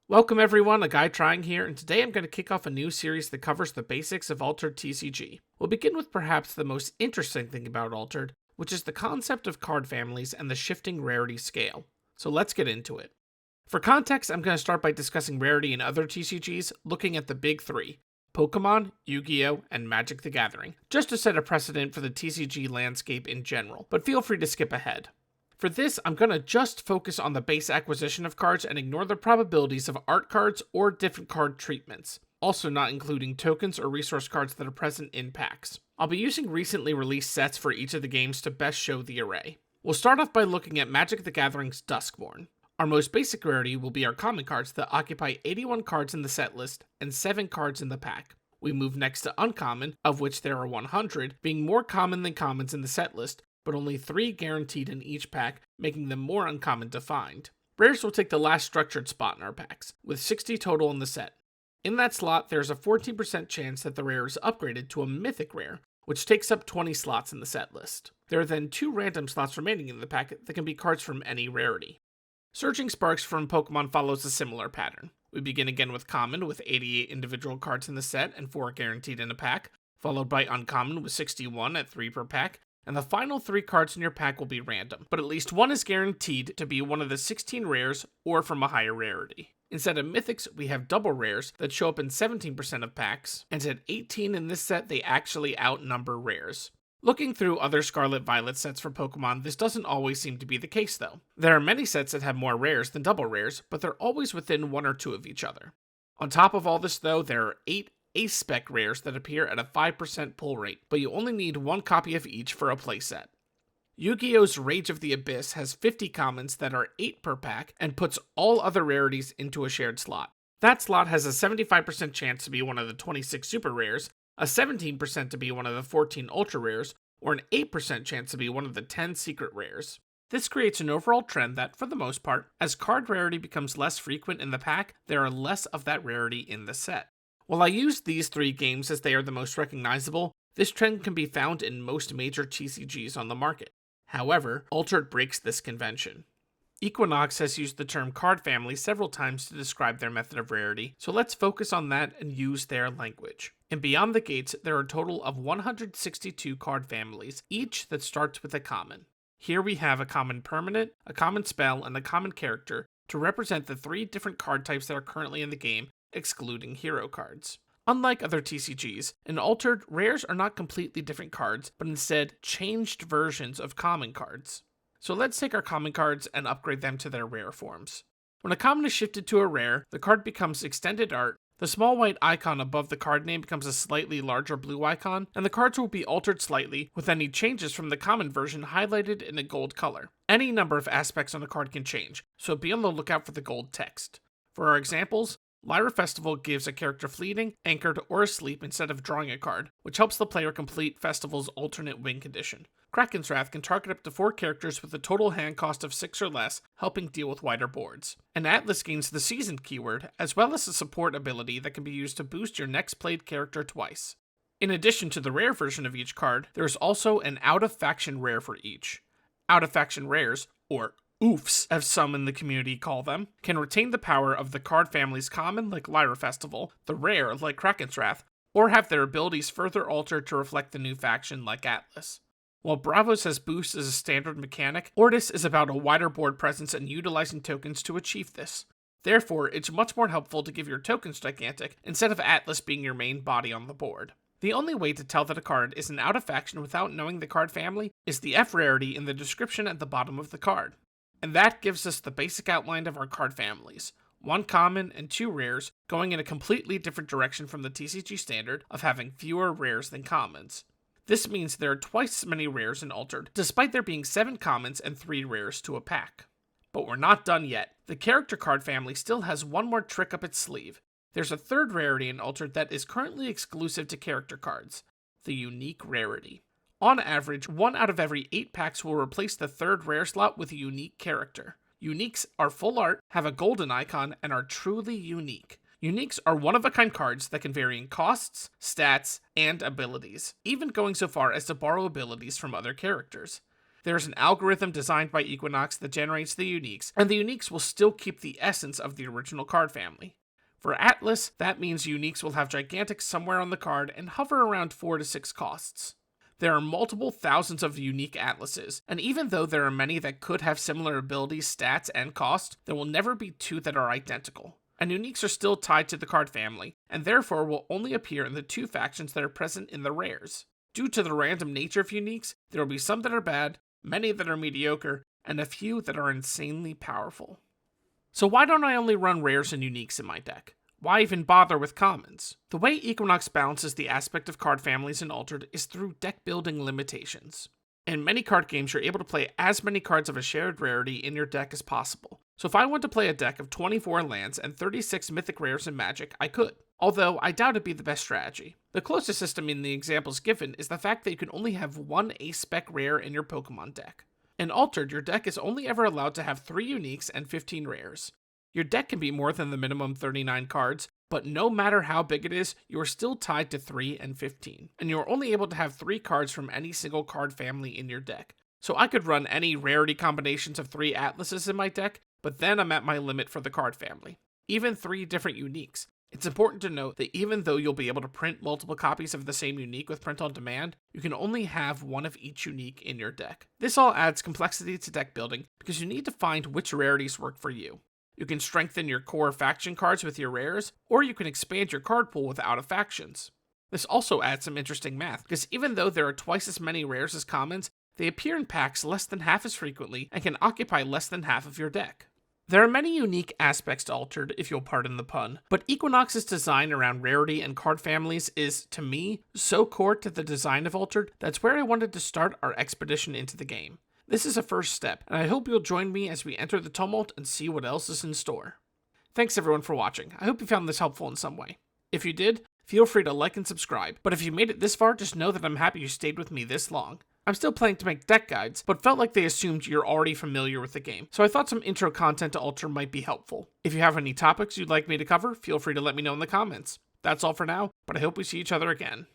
Welcome everyone, a guy trying here, and today I'm going to kick off a new series that covers the basics of Altered TCG. We'll begin with perhaps the most interesting thing about Altered, which is the concept of card families and the shifting rarity scale. So let's get into it. For context, I'm going to start by discussing rarity in other TCGs, looking at the big three: Pokemon, Yu-Gi-Oh!, and Magic the Gathering, just to set a precedent for the TCG landscape in general, but feel free to skip ahead. For this, I'm going to just focus on the base acquisition of cards and ignore the probabilities of art cards or different card treatments, also not including tokens or resource cards that are present in packs. I'll be using recently released sets for each of the games to best show the array. We'll start off by looking at Magic the Gathering's Duskmourn. Our most basic rarity will be our common cards that occupy 81 cards in the set list and 7 cards in the pack. We move next to uncommon, of which there are 100, being more common than commons in the set list, but only 3 guaranteed in each pack, making them more uncommon to find. Rares will take the last structured spot in our packs, with 60 total in the set. In that slot, there's a 14% chance that the rare is upgraded to a mythic rare, which takes up 20 slots in the set list. There are then 2 random slots remaining in the pack that can be cards from any rarity. Surging Sparks from Pokemon follows a similar pattern. We begin again with common, with 88 individual cards in the set and 4 guaranteed in a pack, followed by uncommon with 61 at 3 per pack, and the final 3 cards in your pack will be random, but at least one is guaranteed to be one of the 16 rares or from a higher rarity. Instead of mythics, we have double rares that show up in 17% of packs, and at 18 in this set, they actually outnumber rares. Looking through other Scarlet Violet sets for Pokemon, this doesn't always seem to be the case though. There are many sets that have more rares than double rares, but they're always within 1 or 2 of each other. On top of all this though, there are 8 Ace Spec rares that appear at a 5% pull rate, but you only need 1 copy of each for a playset. Yu-Gi-Oh's Rage of the Abyss has 50 commons that are 8 per pack and puts all other rarities into a shared slot. That slot has a 75% chance to be one of the 26 super rares, a 17% to be one of the 14 ultra rares, or an 8% chance to be one of the 10 secret rares. This creates an overall trend that, for the most part, as card rarity becomes less frequent in the pack, there are less of that rarity in the set. While I use these 3 games as they are the most recognizable, this trend can be found in most major TCGs on the market. However, Altered breaks this convention. Equinox has used the term card family several times to describe their method of rarity, so let's focus on that and use their language. And beyond the gates, there are a total of 162 card families, each that starts with a common. Here we have a common permanent, a common spell, and a common character to represent the 3 different card types that are currently in the game, excluding hero cards. Unlike other TCGs, in Altered, rares are not completely different cards, but instead changed versions of common cards. So let's take our common cards and upgrade them to their rare forms. When a common is shifted to a rare, the card becomes extended art, the small white icon above the card name becomes a slightly larger blue icon, and the cards will be altered slightly, with any changes from the common version highlighted in a gold color. Any number of aspects on the card can change, so be on the lookout for the gold text. For our examples, Lyra Festival gives a character fleeting, anchored, or asleep instead of drawing a card, which helps the player complete Festival's alternate win condition. Kraken's Wrath can target up to 4 characters with a total hand cost of 6 or less, helping deal with wider boards. And Atlas gains the Seasoned keyword, as well as a support ability that can be used to boost your next played character twice. In addition to the rare version of each card, there is also an out-of-faction rare for each. Out-of-faction rares, or oofs, as some in the community call them, can retain the power of the card family's common, like Lyra Festival, the rare, like Kraken's Wrath, or have their abilities further altered to reflect the new faction, like Atlas. While Bravos has boosts as a standard mechanic, Ortis is about a wider board presence and utilizing tokens to achieve this. Therefore, it's much more helpful to give your tokens gigantic, instead of Atlas being your main body on the board. The only way to tell that a card is an out-of-faction without knowing the card family is the F rarity in the description at the bottom of the card. And that gives us the basic outline of our card families: 1 common and 2 rares, going in a completely different direction from the TCG standard of having fewer rares than commons. This means there are twice as many rares in Altered, despite there being 7 commons and 3 rares to a pack. But we're not done yet. The character card family still has one more trick up its sleeve. There's a 3rd rarity in Altered that is currently exclusive to character cards: the unique rarity. On average, 1 out of every 8 packs will replace the 3rd rare slot with a unique character. Uniques are full art, have a golden icon, and are truly unique. Uniques are one-of-a-kind cards that can vary in costs, stats, and abilities, even going so far as to borrow abilities from other characters. There's an algorithm designed by Equinox that generates the uniques, and the uniques will still keep the essence of the original card family. For Atlas, that means uniques will have gigantic somewhere on the card and hover around 4 to 6 costs. There are multiple thousands of unique atlases, and even though there are many that could have similar abilities, stats, and cost, there will never be 2 that are identical. And uniques are still tied to the card family, and therefore will only appear in the 2 factions that are present in the rares. Due to the random nature of uniques, there will be some that are bad, many that are mediocre, and a few that are insanely powerful. So why don't I only run rares and uniques in my deck? Why even bother with commons? The way Equinox balances the aspect of card families in Altered is through deck building limitations. In many card games, you're able to play as many cards of a shared rarity in your deck as possible. So if I want to play a deck of 24 lands and 36 mythic rares in Magic, I could. Although, I doubt it'd be the best strategy. The closest system in the examples given is the fact that you can only have 1 A-spec rare in your Pokemon deck. In Altered, your deck is only ever allowed to have 3 uniques and 15 rares. Your deck can be more than the minimum 39 cards, but no matter how big it is, you are still tied to 3 and 15, and you are only able to have 3 cards from any single card family in your deck. So I could run any rarity combinations of 3 Atlases in my deck, but then I'm at my limit for the card family. Even 3 different uniques. It's important to note that even though you'll be able to print multiple copies of the same unique with print on demand, you can only have 1 of each unique in your deck. This all adds complexity to deck building because you need to find which rarities work for you. You can strengthen your core faction cards with your rares, or you can expand your card pool with out of factions. This also adds some interesting math, because even though there are twice as many rares as commons, they appear in packs less than half as frequently and can occupy less than half of your deck. There are many unique aspects to Altered, if you'll pardon the pun, but Equinox's design around rarity and card families is, to me, so core to the design of Altered, that's where I wanted to start our expedition into the game. This is a first step, and I hope you'll join me as we enter the tumult and see what else is in store. Thanks everyone for watching. I hope you found this helpful in some way. If you did, feel free to like and subscribe, but if you made it this far, just know that I'm happy you stayed with me this long. I'm still planning to make deck guides, but felt like they assumed you're already familiar with the game, so I thought some intro content to Alter might be helpful. If you have any topics you'd like me to cover, feel free to let me know in the comments. That's all for now, but I hope we see each other again.